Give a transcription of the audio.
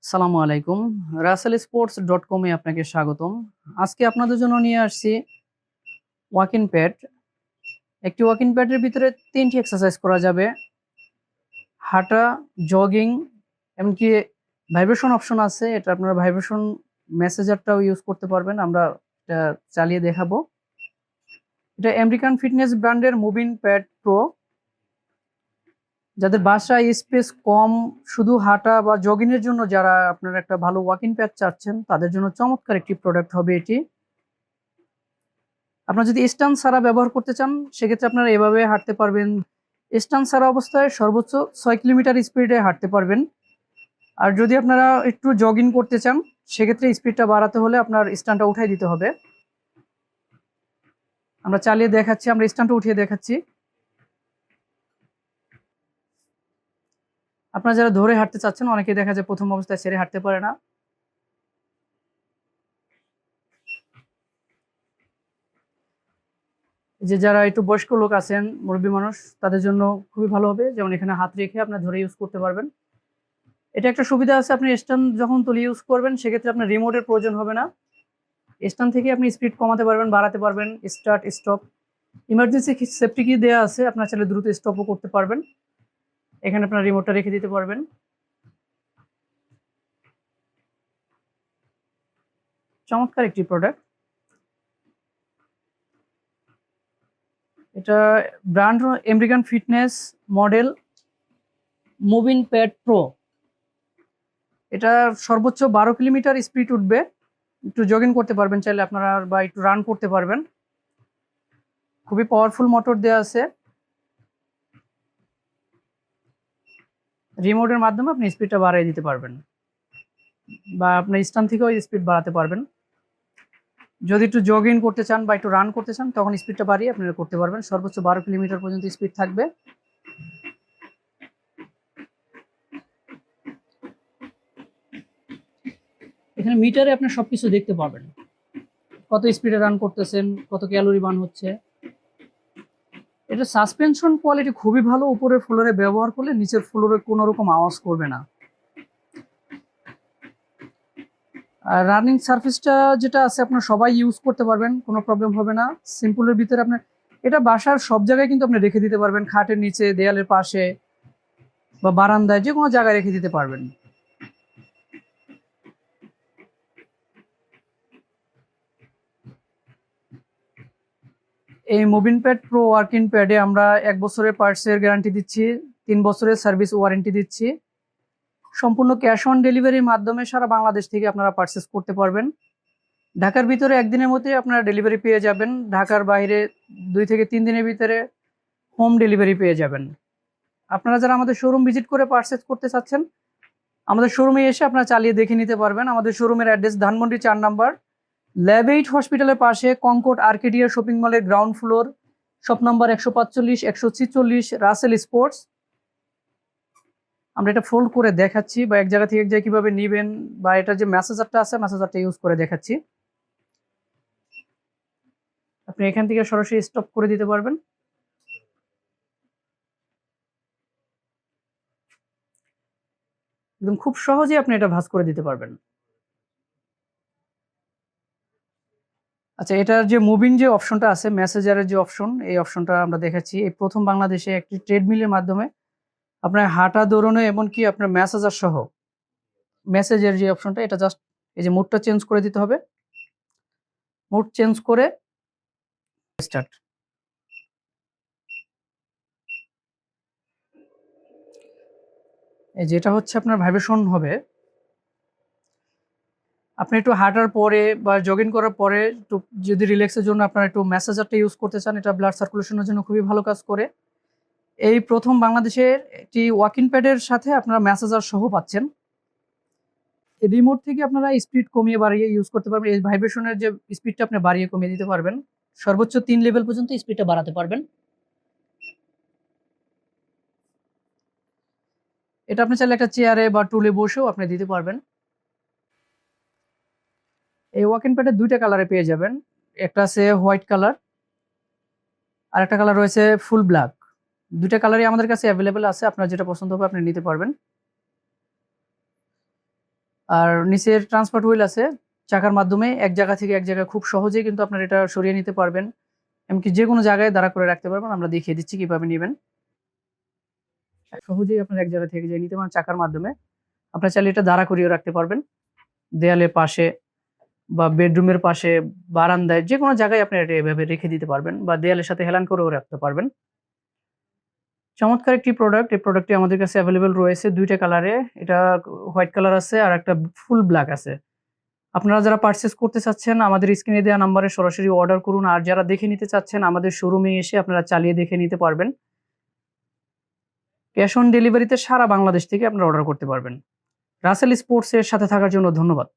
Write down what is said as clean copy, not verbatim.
সালামু আলাইকুম। Rasel sports dot কমে আপনাকে স্বাগতম। আজকে আপনাদের জন্য নিয়ে আসছি ওয়াকিং প্যাড। একটি ওয়াকিং প্যাডের ভিতরে ৩টি এক্সারসাইজ করা যাবে। হাঁটা, জগিং, এমনকি ভাইব্রেশন অপশন আছে। এটা আপনারা ভাইব্রেশন মেসেঞ্জারটাও ইউজ করতে পারবেন। আমরা এটা চালিয়ে দেখাবো। এটা আমেরিকান ফিটনেস ব্র্যান্ডের মুভিং প্যাড প্রো। যাদের বাসায় স্পেস কম, শুধু হাঁটা বা জগিং এর জন্য যারা আপনারা একটা ভালো ওয়াকিং প্যাড চাচ্ছেন, তাদের জন্য চমৎকার একটি প্রোডাক্ট হবে এটি। আপনারা যদি স্ট্যান্ড ছাড়া ব্যবহার করতে চান, সেক্ষেত্রে আপনারা এভাবে হাঁটতে পারবেন। স্ট্যান্ড ছাড়া অবস্থায় সর্বোচ্চ ৬ কিলোমিটার স্পিডে হাঁটতে পারবেন। আর যদি আপনারা একটু জগিং করতে চান, সেক্ষেত্রে স্পিডটা বাড়াতে হলে আপনার স্ট্যান্ডটা উঠাই দিতে হবে। আমরা চালিয়ে দেখাচ্ছি, আমরা স্ট্যান্ডটা উঠিয়ে দেখাচ্ছি। আপনারা যারা ধরে হাঁটতে চাচ্ছেন, অনেকে দেখা যায় প্রথম অবস্থায় ছেড়ে হাঁটতে পারে না। যে যারা একটু বয়স্ক লোক আছেন, মুরব্বী মানুষ, তাদের জন্য খুবই ভালো হবে। যেমন এখানে হাত রেখে আপনার ধরে ইউজ করতে পারবেন। এটা একটা সুবিধা আছে, আপনি স্ট্যান্ড যখন তুলে ইউজ করবেন, সেক্ষেত্রে আপনার রিমোটের প্রয়োজন হবে না। স্ট্যান্ড থেকে আপনি স্পিড কমাতে পারবেন, বাড়াতে পারবেন, স্টার্ট, স্টপ। ইমার্জেন্সি সেফটি কি দেওয়া আছে, আপনার চাইলে দ্রুত স্টপও করতে পারবেন। এখানে আপনার রিমোটটা রেখে দিতে পারবেন। চমৎকার একটি প্রোডাক্ট। এটা brand American fitness model moving pad pro. এটা সর্বোচ্চ ১২ কিলোমিটার স্পিড উঠবে। একটু জগিং করতে পারবেন চাইলে আপনারা, বা একটু রান করতে পারবেন। খুবই পাওয়ারফুল মোটর দেওয়া আছে। রিমোটের মাধ্যমে আপনি স্পিডটা বাড়িয়ে দিতে পারবেন, বা আপনার স্ট্যান্ড থেকেও স্পিড বাড়াতে পারবেন। যদি একটু জগিং করতে চান বা একটু রান করতে চান, তখন স্পিডটা বাড়িয়ে আপনারা করতে পারবেন। সর্বোচ্চ ১২ কিলোমিটার পর্যন্ত স্পিড থাকবে। এখানে মিটারে আপনি সবকিছু দেখতে পাবেন, কত স্পিডে রান করতেছেন, কত ক্যালোরি বার্ন হচ্ছে। এটা সাসপেনশন কোয়ালিটি খুবই ভালো। উপরের ফ্লোরে ব্যবহার করলে নিচের ফ্লোরে কোনো রকম আওয়াজ করবে না। আর রানিং সারফেসটা যেটা আছে, আপনার সবাই ইউজ করতে পারবেন, কোনো প্রবলেম হবে না। সিম্পলের ভিতরে আপনার এটা বাসার সব জায়গায় কিন্তু আপনি রেখে দিতে পারবেন। খাটের নিচে, দেয়ালের পাশে, বা বারান্দায়, যে কোনো জায়গায় রেখে দিতে পারবেন। এই মুভিং প্যাড প্রো ওয়ার্কিং প্যাডে আমরা ১ বছরের পার্টসের গ্যারান্টি দিচ্ছি, ৩ বছরের সার্ভিস ওয়ারেন্টি দিচ্ছি। সম্পূর্ণ ক্যাশ অন ডেলিভারির মাধ্যমে সারা বাংলাদেশ থেকে আপনারা পারচেস করতে পারবেন। ঢাকার ভিতরে একদিনের মধ্যে আপনারা ডেলিভারি পেয়ে যাবেন। ঢাকার বাইরে ২ থেকে ৩ দিনের ভিতরে হোম ডেলিভারি পেয়ে যাবেন। আপনারা যারা আমাদের শোরুম ভিজিট করে পারচেস করতে চাচ্ছেন, আমাদের শোরুমে এসে আপনারা চালিয়ে দেখে নিতে পারবেন। আমাদের শোরুমের অ্যাড্রেস ধানমন্ডি ৪ নম্বর, ল্যাব ৮ হসপিটালের পাশে, কনকর্ড আর্কেডিয়া শপিং মলের ground floor, shop number ১৪৫, ১৪৬, Russell sports. আমরা এটা ফোল্ড করে দেখাচ্ছি, বা এক জায়গা থেকে এক জায়গায় কিভাবে নিবেন, বা এটা যে মেসেঞ্জারটা আছে, মেসেঞ্জারটা ইউজ করে দেখাচ্ছি। আপনি এখান থেকে সরাসরি স্টপ করে দিতে পারবেন। একদম খুব সহজেই আপনি এটা ভাঁজ করে দিতে পারবেন। আচ্ছা, এটার যে মুভিং যে অপশনটা আছে, মেসেঞ্জারের যে অপশন, এই অপশনটা আমরা দেখাচ্ছি। এই প্রথম বাংলাদেশে একটি ট্রেডমিলের মাধ্যমে আপনার হাঁটা, দৌড়ানো, এমনকি আপনার মেসেঞ্জার সহ মেসেজের যে অপশনটা, এটা জাস্ট এই যে মোডটা চেঞ্জ করে দিতে হবে। মোড চেঞ্জ করে স্টার্ট। এই যেটা হচ্ছে আপনার ভাইব্রেশন হবে। আপনি একটু হাঁটার পরে বা জগিং করার পরে একটু যদি রিল্যাক্সের জন্য আপনারা একটু ম্যাসাজারটা ইউজ করতে চান, এটা ব্লাড সার্কুলেশনের জন্য খুবই ভালো কাজ করে। এই প্রথম বাংলাদেশের একটি ওয়াকিং প্যাডের সাথে আপনারা ম্যাসাজার সহ পাচ্ছেন। এই রিমোট থেকে আপনারা স্পিড কমিয়ে বাড়িয়ে ইউজ করতে পারবেন। এই ভাইব্রেশনের যে স্পিডটা আপনি বাড়িয়ে কমিয়ে দিতে পারবেন। সর্বোচ্চ ৩ লেভেল পর্যন্ত স্পিডটা বাড়াতে পারবেন। এটা আপনি চাইলে একটা চেয়ারে বা টুলে বসেও আপনি দিতে পারবেন। এই ওয়াকিং প্যাডের ২টা কালারে পেয়ে যাবেন। একটা আছে হোয়াইট কালার, আর একটা কালার রয়েছে ফুল ব্ল্যাক। ২টা কালারই আমাদের কাছে অ্যাভেলেবেল আছে। আপনার যেটা পছন্দ হবে আপনি নিতে পারবেন। আর নিচের ট্রান্সপার্ট হুইল আছে, চাকার মাধ্যমে এক জায়গা থেকে এক জায়গায় খুব সহজেই কিন্তু আপনারা এটা সরিয়ে নিতে পারবেন, এমনকি যে কোনো জায়গায় দাঁড়া করে রাখতে পারবেন। আমরা দেখিয়ে দিচ্ছি কিভাবে নেবেন। সহজেই আপনারা এক জায়গা থেকে যে নিতে পারেন চাকার মাধ্যমে। আপনারা চাইলে এটা দাঁড়া করিয়েও রাখতে পারবেন, দেয়ালের পাশে বা বেডরুমের পাশে, বারান্দায়, যেকোনো জায়গায় আপনি এটা এভাবে রেখে দিতে পারবেন বা দেয়ালের সাথে হেলান করেও রাখতে পারবেন। চমৎকার একটি প্রোডাক্ট। এই প্রোডাক্টটি আমাদের কাছে এভেইলেবল রয়েছে ২ টা কালারে। এটা হোয়াইট কালার আছে আর একটা ফুল ব্ল্যাক আছে। আপনারা যারা পারচেজ করতে চাচ্ছেন আমাদের স্ক্রিনে দেওয়া নাম্বারে সরাসরি অর্ডার করুন। আর যারা দেখে নিতে চাচ্ছেন আমাদের শোরুমে এসে আপনারা চালিয়ে দেখে নিতে পারবেন। ক্যাশ অন ডেলিভারিতে সারা বাংলাদেশ থেকে আপনারা অর্ডার করতে পারবেন। রাসেল স্পোর্টস এর সাথে থাকার জন্য ধন্যবাদ।